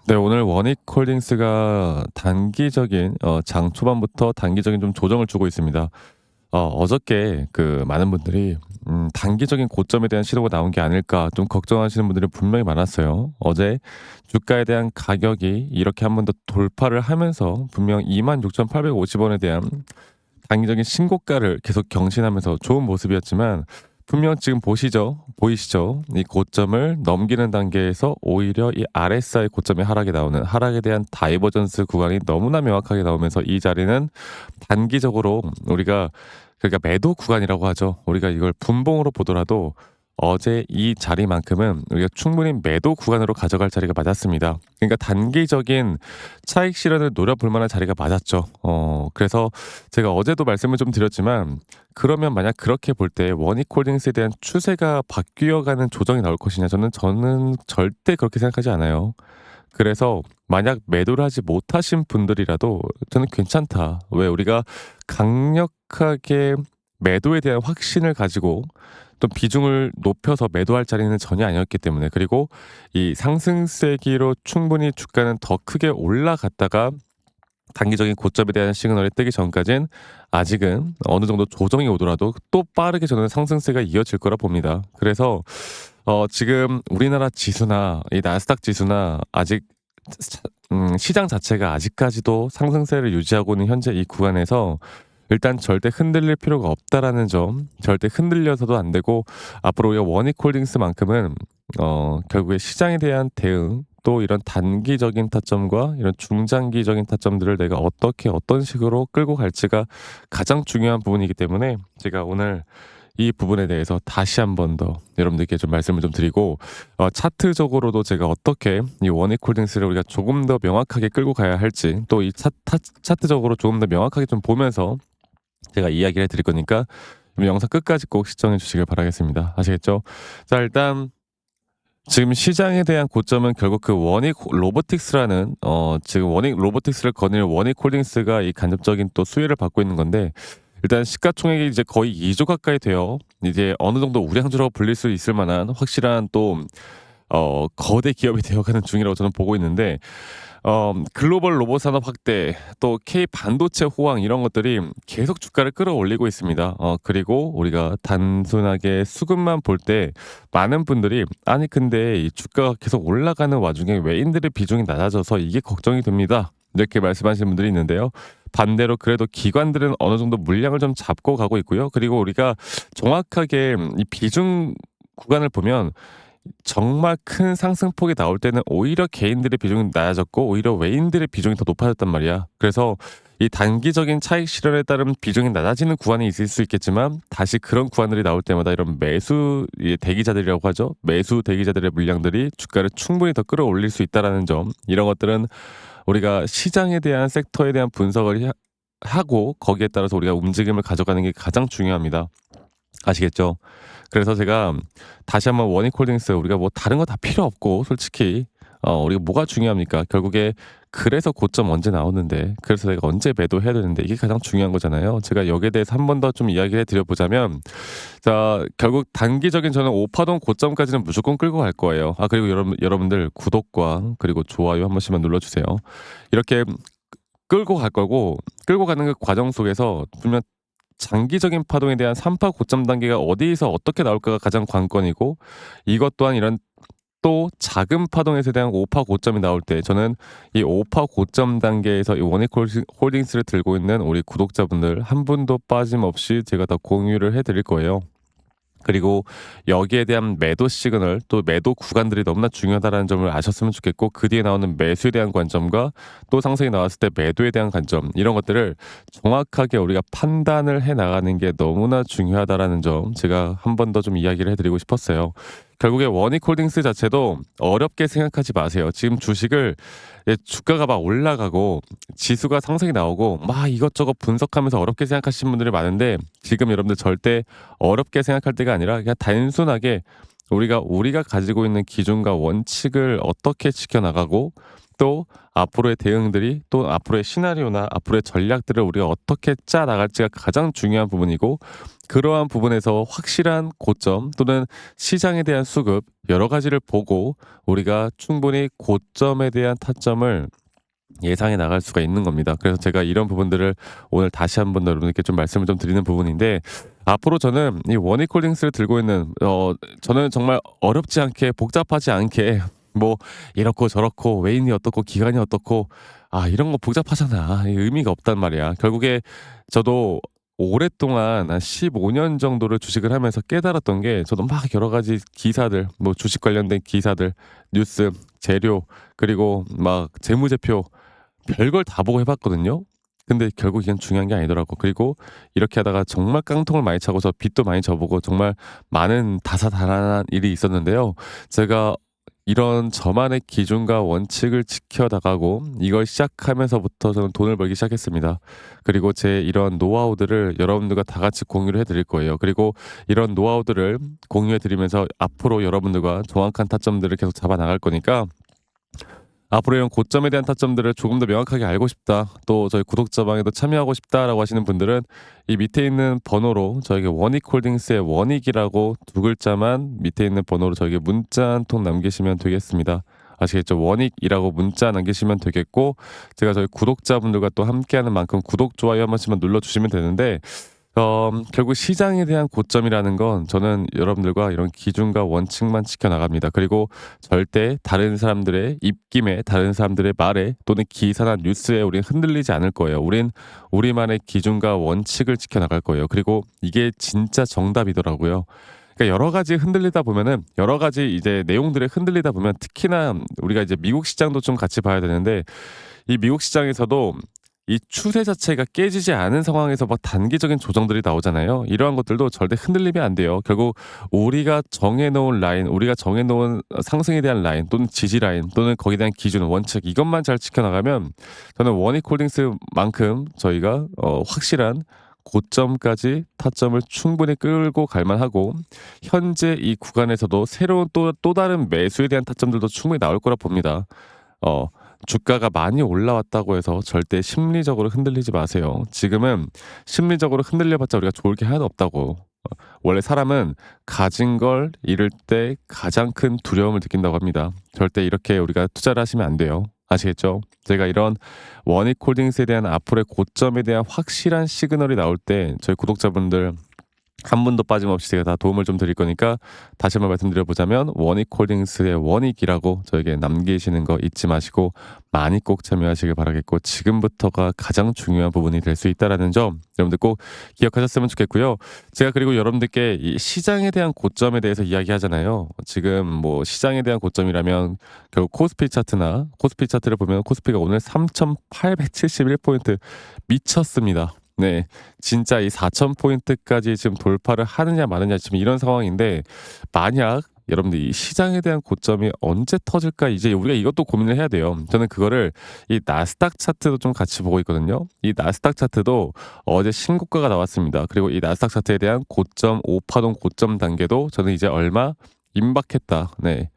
네, 오늘 원익홀딩스가 단기적인 장 초반부터 단기적인 좀 조정을 주고 있습니다. 어저께 많은 분들이 '단기적인 고점에 대한 시도가 나온 게 아닐까.' 좀 걱정하시는 분들이 분명히 많았어요. 어제 주가에 대한 가격이 이렇게 한 번 더 돌파를 하면서 분명 26,850 원에 대한 단기적인 신고가를 계속 경신하면서 좋은 모습이었지만, 분명 지금 보이시죠? 이 고점을 넘기는 단계에서 오히려 이 RSI 고점의 하락이 나오는, 하락에 대한 다이버전스 구간이 너무나 명확하게 나오면서 이 자리는 단기적으로 우리가, 그러니까 매도 구간이라고 하죠. 우리가 이걸 분봉으로 보더라도 어제 이 자리만큼은 우리가 충분히 매도 구간으로 가져갈 자리가 맞았습니다. 그러니까 단기적인 차익 실현을 노려볼 만한 자리가 맞았죠. 그래서 제가 어제도 말씀을 좀 드렸지만, 그러면 만약 그렇게 볼 때 원익홀딩스에 대한 추세가 바뀌어가는 조정이 나올 것이냐, 저는 절대 그렇게 생각하지 않아요. 그래서 만약 매도를 하지 못하신 분들이라도 저는 괜찮다. 왜, 우리가 강력하게 매도에 대한 확신을 가지고 또 비중을 높여서 매도할 자리는 전혀 아니었기 때문에, 그리고 이 상승세기로 충분히 주가는 더 크게 올라갔다가 단기적인 고점에 대한 시그널이 뜨기 전까진 아직은 어느 정도 조정이 오더라도 또 빠르게 저는 상승세가 이어질 거라 봅니다. 그래서 지금 우리나라 지수나 이 나스닥 지수나 아직 시장 자체가 아직까지도 상승세를 유지하고 있는 현재 이 구간에서 일단 절대 흔들릴 필요가 없다라는 점, 절대 흔들려서도 안 되고, 앞으로 우리가 원익홀딩스만큼은 결국에 시장에 대한 대응, 또 이런 단기적인 타점과 이런 중장기적인 타점들을 내가 어떻게 어떤 식으로 끌고 갈지가 가장 중요한 부분이기 때문에, 제가 오늘 이 부분에 대해서 다시 한번 더 여러분들께 좀 말씀을 좀 드리고, 차트적으로도 제가 어떻게 이 원익홀딩스를 우리가 조금 더 명확하게 끌고 가야 할지, 또 이 차트적으로 조금 더 명확하게 좀 보면서 제가 이야기를 해 드릴 거니까 영상 끝까지 꼭 시청해 주시길 바라겠습니다. 아시겠죠? 자, 일단 지금 시장에 대한 고점은 결국 그 원익 로보틱스라는, 지금 원익 로보틱스를 거느릴 원익홀딩스가 이 간접적인 또 수혜를 받고 있는 건데, 일단 시가총액이 이제 거의 2조 가까이 돼요. 이제 어느 정도 우량주라고 불릴 수 있을 만한 확실한 또 거대 기업이 되어가는 중이라고 저는 보고 있는데, 글로벌 로봇 산업 확대, 또 K 반도체 호황, 이런 것들이 계속 주가를 끌어올리고 있습니다. 그리고 우리가 단순하게 수급만 볼 때 많은 분들이, 아니 근데 이 주가가 계속 올라가는 와중에 외인들의 비중이 낮아져서 이게 걱정이 됩니다, 이렇게 말씀하시는 분들이 있는데요. 반대로 그래도 기관들은 어느 정도 물량을 좀 잡고 가고 있고요. 그리고 우리가 정확하게 이 비중 구간을 보면 정말 큰 상승폭이 나올 때는 오히려 개인들의 비중이 낮아졌고 오히려 외인들의 비중이 더 높아졌단 말이야. 그래서 이 단기적인 차익 실현에 따른 비중이 낮아지는 구간이 있을 수 있겠지만, 다시 그런 구간들이 나올 때마다 이런 매수 대기자들이라고 하죠. 매수 대기자들의 물량들이 주가를 충분히 더 끌어올릴 수 있다라는 점, 이런 것들은 우리가 시장에 대한, 섹터에 대한 분석을 하고 거기에 따라서 우리가 움직임을 가져가는 게 가장 중요합니다. 아시겠죠? 그래서 제가 다시 한번 원익홀딩스, 우리가 뭐 다른 거 다 필요 없고 솔직히 우리가 뭐가 중요합니까? 결국에 그래서 고점 언제 나오는데, 그래서 내가 언제 매도해야 되는데, 이게 가장 중요한 거잖아요. 제가 여기에 대해서 한 번 더 좀 이야기를 해 드려 보자면, 자, 결국 단기적인 저는 오파동 고점까지는 무조건 끌고 갈 거예요. 그리고 여러분들 구독과 그리고 좋아요 한 번씩만 눌러 주세요. 이렇게 끌고 갈 거고, 끌고 가는 그 과정 속에서 분명 장기적인 파동에 대한 3파 고점 단계가 어디에서 어떻게 나올까가 가장 관건이고, 이것 또한 이런 또 작은 파동에서 대한 5파 고점이 나올 때, 저는 이 5파 고점 단계에서 이 원익홀딩스를 들고 있는 우리 구독자분들 한 분도 빠짐없이 제가 다 공유를 해 드릴 거예요. 그리고 여기에 대한 매도 시그널, 또 매도 구간들이 너무나 중요하다는 점을 아셨으면 좋겠고, 그 뒤에 나오는 매수에 대한 관점과 또 상승이 나왔을 때 매도에 대한 관점, 이런 것들을 정확하게 우리가 판단을 해 나가는 게 너무나 중요하다라는 점, 제가 한 번 더 좀 이야기를 해드리고 싶었어요. 결국에 원익홀딩스 자체도 어렵게 생각하지 마세요. 지금 주식을, 주가가 막 올라가고 지수가 상승이 나오고 막 이것저것 분석하면서 어렵게 생각하시는 분들이 많은데, 지금 여러분들 절대 어렵게 생각할 때가 아니라 그냥 단순하게 우리가 가지고 있는 기준과 원칙을 어떻게 지켜나가고 또 앞으로의 대응들이 또 앞으로의 시나리오나 앞으로의 전략들을 우리가 어떻게 짜 나갈지가 가장 중요한 부분이고 그러한 부분에서 확실한 고점 또는 시장에 대한 수급 여러 가지를 보고 우리가 충분히 고점에 대한 타점을 예상해 나갈 수가 있는 겁니다. 그래서 제가 이런 부분들을 오늘 다시 한번 더 여러분들께 좀 말씀을 좀 드리는 부분인데 앞으로 저는 이 원익홀딩스를 들고 있는 저는 정말 어렵지 않게 복잡하지 않게 뭐 이렇고 저렇고 외인이 어떻고 기관이 어떻고 이런 거 복잡하잖아. 이 의미가 없단 말이야. 결국에 저도 오랫동안 한 15년 정도를 주식을 하면서 깨달았던 게 저도 막 여러 가지 기사들 뭐 주식 관련된 기사들 뉴스 재료 그리고 막 재무제표 별걸 다 보고 해 봤거든요. 근데 결국 이건 중요한 게 아니더라고. 그리고 이렇게 하다가 정말 깡통을 많이 차고서 빚도 많이 져 보고 정말 많은 다사다난한 일이 있었는데요. 제가 이런 저만의 기준과 원칙을 지켜 나가고 이걸 시작하면서부터 저는 돈을 벌기 시작했습니다. 그리고 제 이런 노하우들을 여러분들과 다 같이 공유를 해 드릴 거예요. 그리고 이런 노하우들을 공유해 드리면서 앞으로 여러분들과 정확한 타점들을 계속 잡아 나갈 거니까 앞으로 이런 고점에 대한 타점들을 조금 더 명확하게 알고 싶다. 또 저희 구독자방에도 참여하고 싶다라고 하시는 분들은 이 밑에 있는 번호로 저에게 원익홀딩스의 원익이라고 두 글자만 밑에 있는 번호로 저에게 문자 한 통 남기시면 되겠습니다. 아시겠죠? 원익이라고 문자 남기시면 되겠고 제가 저희 구독자분들과 또 함께하는 만큼 구독, 좋아요 한 번씩만 눌러주시면 되는데 결국 시장에 대한 고점이라는 건 저는 여러분들과 이런 기준과 원칙만 지켜나갑니다. 그리고 절대 다른 사람들의 입김에, 다른 사람들의 말에 또는 기사나 뉴스에 우리는 흔들리지 않을 거예요. 우린 우리만의 기준과 원칙을 지켜나갈 거예요. 그리고 이게 진짜 정답이더라고요. 그러니까 여러 가지 흔들리다 보면은 여러 가지 이제 내용들에 흔들리다 보면 특히나 우리가 이제 미국 시장도 좀 같이 봐야 되는데 이 미국 시장에서도 이 추세 자체가 깨지지 않은 상황에서 막 단기적인 조정들이 나오잖아요. 이러한 것들도 절대 흔들리면 안 돼요. 결국 우리가 정해놓은 라인, 우리가 정해놓은 상승에 대한 라인 또는 지지 라인 또는 거기에 대한 기준, 원칙 이것만 잘 지켜나가면 저는 원익홀딩스만큼 저희가 확실한 고점까지 타점을 충분히 끌고 갈 만하고 현재 이 구간에서도 새로운 또 다른 매수에 대한 타점들도 충분히 나올 거라 봅니다. 주가가 많이 올라왔다고 해서 절대 심리적으로 흔들리지 마세요. 지금은 심리적으로 흔들려봤자 우리가 좋을 게 하나도 없다고. 원래 사람은 가진 걸 잃을 때 가장 큰 두려움을 느낀다고 합니다. 절대 이렇게 우리가 투자를 하시면 안 돼요. 아시겠죠? 제가 이런 원익홀딩스에 대한 앞으로의 고점에 대한 확실한 시그널이 나올 때 저희 구독자분들 한 분도 빠짐없이 제가 다 도움을 좀 드릴 거니까 다시 한번 말씀드려보자면 원익홀딩스의 원익이라고 저에게 남기시는 거 잊지 마시고 많이 꼭 참여하시길 바라겠고 지금부터가 가장 중요한 부분이 될 수 있다는 점 여러분들 꼭 기억하셨으면 좋겠고요. 제가 그리고 여러분들께 이 시장에 대한 고점에 대해서 이야기하잖아요. 지금 뭐 시장에 대한 고점이라면 결국 코스피 차트를 보면 코스피가 오늘 3,871포인트 미쳤습니다. 네. 진짜 이 4,000포인트까지 지금 돌파를 하느냐 마느냐 지금 이런 상황인데 만약 여러분들 이 시장에 대한 고점이 언제 터질까 이제 우리가 이것도 고민을 해야 돼요. 저는 그거를 이 나스닥 차트도 좀 같이 보고 있거든요. 이 나스닥 차트도 어제 신고가가 나왔습니다. 그리고 이 나스닥 차트에 대한 고점 5파동 고점 단계도 저는 이제 얼마 임박했다. 네.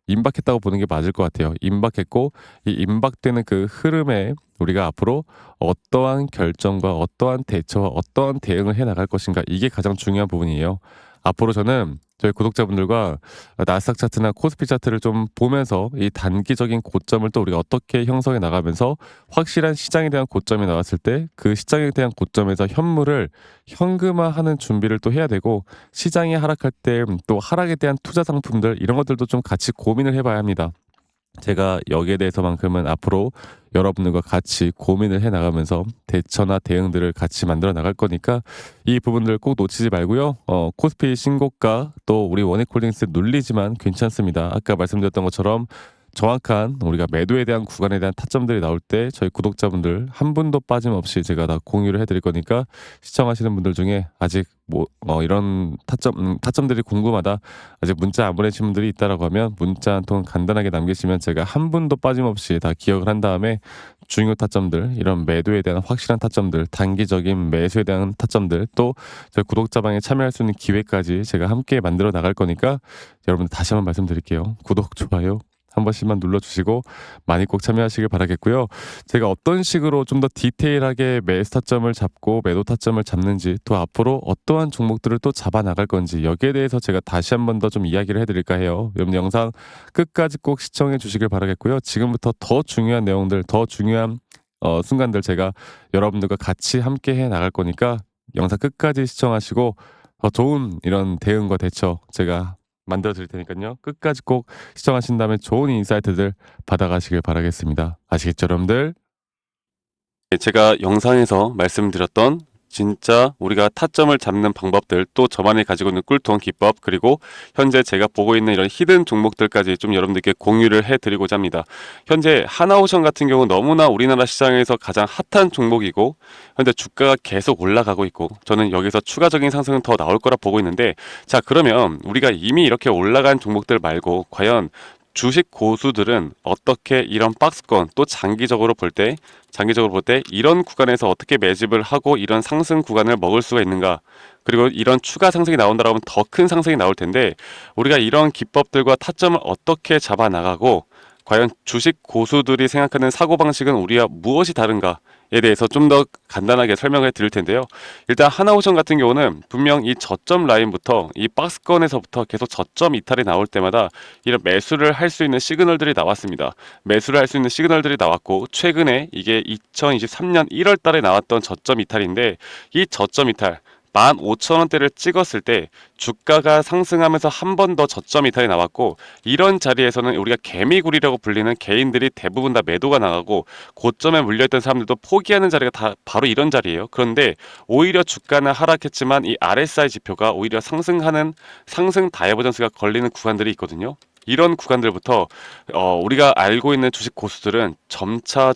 임박했다고 보는 게 맞을 것 같아요. 임박했고 이 임박되는 그 흐름에 우리가 앞으로 어떠한 결정과 어떠한 대처와 어떠한 대응을 해 나갈 것인가 이게 가장 중요한 부분이에요. 앞으로 저는 저희 구독자분들과 나스닥 차트나 코스피 차트를 좀 보면서 이 단기적인 고점을 또 우리가 어떻게 형성해 나가면서 확실한 시장에 대한 고점이 나왔을 때 그 시장에 대한 고점에서 현물을 현금화하는 준비를 또 해야 되고 시장이 하락할 때 또 하락에 대한 투자 상품들 이런 것들도 좀 같이 고민을 해봐야 합니다. 제가 여기에 대해서만큼은 앞으로 여러분들과 같이 고민을 해 나가면서 대처나 대응들을 같이 만들어 나갈 거니까 이 부분들 꼭 놓치지 말고요. 코스피 신고가 또 우리 원익홀딩스 눌리지만 괜찮습니다. 아까 말씀드렸던 것처럼 정확한 우리가 매도에 대한 구간에 대한 타점들이 나올 때 저희 구독자분들 한 분도 빠짐없이 제가 다 공유를 해드릴 거니까 시청하시는 분들 중에 아직 뭐 이런 타점들이 궁금하다 아직 문자 안 보내신 분들이 있다라고 하면 문자 한 통 간단하게 남기시면 제가 한 분도 빠짐없이 다 기억을 한 다음에 중요 타점들 이런 매도에 대한 확실한 타점들 단기적인 매수에 대한 타점들 또 저희 구독자방에 참여할 수 있는 기회까지 제가 함께 만들어 나갈 거니까 여러분들 다시 한번 말씀드릴게요. 구독 좋아요 한 번씩만 눌러주시고 많이 꼭 참여하시길 바라겠고요. 제가 어떤 식으로 좀 더 디테일하게 매수 타점을 잡고 매도 타점을 잡는지, 또 앞으로 어떠한 종목들을 또 잡아 나갈 건지, 여기에 대해서 제가 다시 한 번 더 좀 이야기를 해드릴까 해요. 여러분 영상 끝까지 꼭 시청해 주시길 바라겠고요. 지금부터 더 중요한 내용들, 더 중요한 순간들 제가 여러분들과 같이 함께 해 나갈 거니까 영상 끝까지 시청하시고 더 좋은 이런 대응과 대처 제가 만들어 드릴 테니까요. 끝까지 꼭 시청하신 다음에 좋은 인사이트들 받아가시길 바라겠습니다. 아시겠죠, 여러분들? 제가 영상에서 말씀드렸던 진짜 우리가 타점을 잡는 방법들, 또 저만이 가지고 있는 꿀통 기법, 그리고 현재 제가 보고 있는 이런 히든 종목들까지 좀 여러분들께 공유를 해드리고자 합니다. 현재 하나오션 같은 경우 너무나 우리나라 시장에서 가장 핫한 종목이고, 현재 주가가 계속 올라가고 있고, 저는 여기서 추가적인 상승은 더 나올 거라 보고 있는데, 자, 그러면 우리가 이미 이렇게 올라간 종목들 말고 과연 주식 고수들은 어떻게 이런 박스권, 또 장기적으로 볼 때 이런 구간에서 어떻게 매집을 하고 이런 상승 구간을 먹을 수가 있는가, 그리고 이런 추가 상승이 나온다라면 더 큰 상승이 나올 텐데, 우리가 이런 기법들과 타점을 어떻게 잡아 나가고 과연 주식 고수들이 생각하는 사고방식은 우리와 무엇이 다른가에 대해서 좀 더 간단하게 설명을 드릴 텐데요. 일단 하나오션 같은 경우는 분명 이 저점 라인부터 이 박스권에서부터 계속 저점 이탈이 나올 때마다 이런 매수를 할 수 있는 시그널들이 나왔습니다. 매수를 할 수 있는 시그널들이 나왔고, 최근에 이게 2023년 1월 달에 나왔던 저점 이탈인데, 이 저점 이탈 15,000원대를 찍었을 때 주가가 상승하면서 한 번 더 저점 이탈이 나왔고, 이런 자리에서는 우리가 개미굴이라고 불리는 개인들이 대부분 다 매도가 나가고 고점에 물려있던 사람들도 포기하는 자리가 다 바로 이런 자리예요. 그런데 오히려 주가는 하락했지만 이 RSI 지표가 오히려 상승하는 상승 다이버전스가 걸리는 구간들이 있거든요. 이런 구간들부터 우리가 알고 있는 주식 고수들은 점차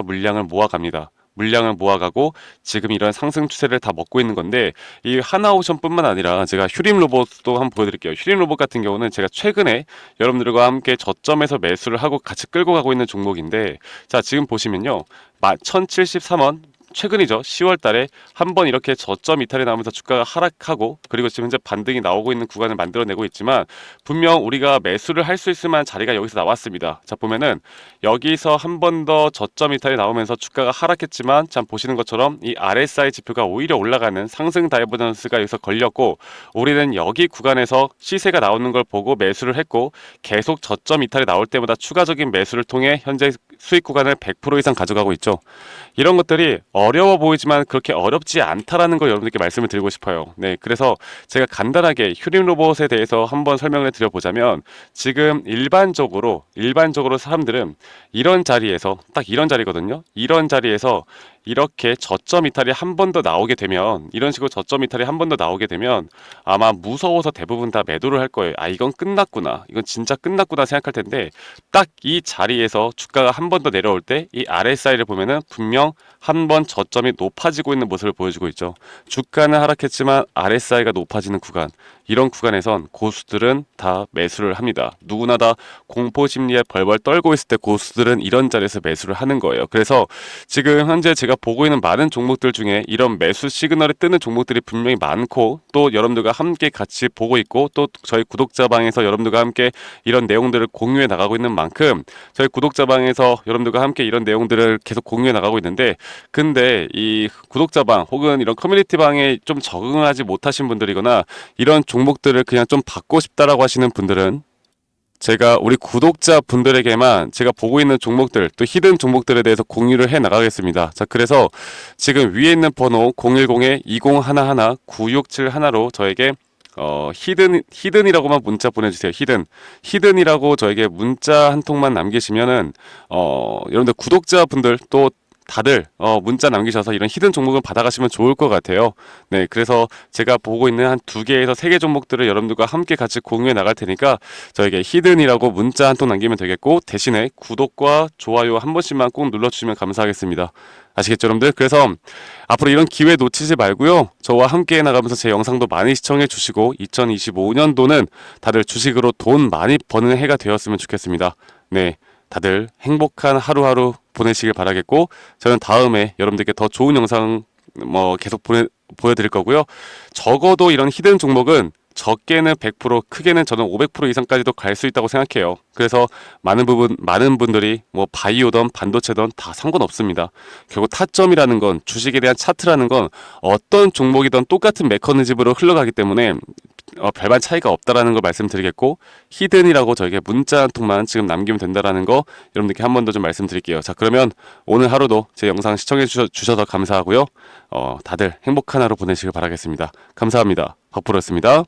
물량을 모아갑니다. 물량을 모아가고 지금 이런 상승 추세를 다 먹고 있는 건데, 이 하나오션뿐만 아니라 제가 휴림 로봇도 한번 보여드릴게요. 휴림 로봇 같은 경우는 제가 최근에 여러분들과 함께 저점에서 매수를 하고 같이 끌고 가고 있는 종목인데, 자, 지금 보시면요, 1073원 최근이죠. 10월 달에 한번 이렇게 저점 이탈이 나오면서 주가가 하락하고, 그리고 지금 현재 반등이 나오고 있는 구간을 만들어내고 있지만, 분명 우리가 매수를 할 수 있을 만한 자리가 여기서 나왔습니다. 자, 보면은 여기서 한 번 더 저점 이탈이 나오면서 주가가 하락했지만, 참 보시는 것처럼 이 RSI 지표가 오히려 올라가는 상승 다이버전스가 여기서 걸렸고, 우리는 여기 구간에서 시세가 나오는 걸 보고 매수를 했고, 계속 저점 이탈이 나올 때마다 추가적인 매수를 통해 현재 수익 구간을 100% 이상 가져가고 있죠. 이런 것들이 어려워 보이지만 그렇게 어렵지 않다라는 걸 여러분들께 말씀을 드리고 싶어요. 네, 그래서 제가 간단하게 휴림 로봇에 대해서 한번 설명을 드려보자면, 지금 일반적으로 사람들은 이런 자리에서, 딱 이런 자리거든요. 이런 자리에서 이렇게 저점 이탈이 한 번 더 나오게 되면, 이런 식으로 저점 이탈이 한 번 더 나오게 되면 아마 무서워서 대부분 다 매도를 할 거예요. 아, 이건 끝났구나, 이건 진짜 끝났구나 생각할 텐데, 딱 이 자리에서 주가가 한 번 더 내려올 때 이 RSI를 보면은 분명 한 번 저점이 높아지고 있는 모습을 보여주고 있죠. 주가는 하락했지만 RSI가 높아지는 구간, 이런 구간에선 고수들은 다 매수를 합니다. 누구나 다 공포 심리에 벌벌 떨고 있을 때 고수들은 이런 자리에서 매수를 하는 거예요. 그래서 지금 현재 제가 보고 있는 많은 종목들 중에 이런 매수 시그널이 뜨는 종목들이 분명히 많고, 또 여러분들과 함께 같이 보고 있고, 또 저희 구독자방에서 여러분들과 함께 이런 내용들을 공유해 나가고 있는 만큼, 저희 구독자방에서 여러분들과 함께 이런 내용들을 계속 공유해 나가고 있는데, 근데 이 구독자방 혹은 이런 커뮤니티방에 좀 적응하지 못하신 분들이거나 이런 종목들을 그냥 좀 받고 싶다라고 하시는 분들은, 제가 우리 구독자 분들에게만 제가 보고 있는 종목들, 또 히든 종목들에 대해서 공유를 해 나가겠습니다. 자, 그래서 지금 위에 있는 번호 010-2011-9671로 저에게 히든이라고만 문자 보내주세요. 히든이라고 저에게 문자 한 통만 남기시면은 여러분들 구독자분들 또 다들 문자 남기셔서 이런 히든 종목을 받아가시면 좋을 것 같아요. 네, 그래서 제가 보고 있는 한 2개에서 3개 종목들을 여러분들과 함께 같이 공유해 나갈 테니까 저에게 히든이라고 문자 한 통 남기면 되겠고, 대신에 구독과 좋아요 한 번씩만 꼭 눌러주시면 감사하겠습니다. 아시겠죠, 여러분들? 그래서 앞으로 이런 기회 놓치지 말고요, 저와 함께 나가면서 제 영상도 많이 시청해 주시고 2025년도는 다들 주식으로 돈 많이 버는 해가 되었으면 좋겠습니다. 네, 다들 행복한 하루하루 보내시길 바라겠고, 저는 다음에 여러분들께 더 좋은 영상 계속 보여드릴 거고요. 적어도 이런 히든 종목은 적게는 100%, 크게는 저는 500% 이상까지도 갈 수 있다고 생각해요. 그래서 많은 분들이 뭐 바이오든 반도체든 다 상관없습니다. 결국 타점이라는 건, 주식에 대한 차트라는 건 어떤 종목이든 똑같은 메커니즘으로 흘러가기 때문에 별반 차이가 없다라는 걸 말씀드리겠고, 히든이라고 저에게 문자 한 통만 지금 남기면 된다라는 거 여러분들께 한 번 더 좀 말씀드릴게요. 자, 그러면 오늘 하루도 제 영상 시청해 주셔서 감사하고요. 다들 행복한 하루 보내시길 바라겠습니다. 감사합니다. 박프로였습니다.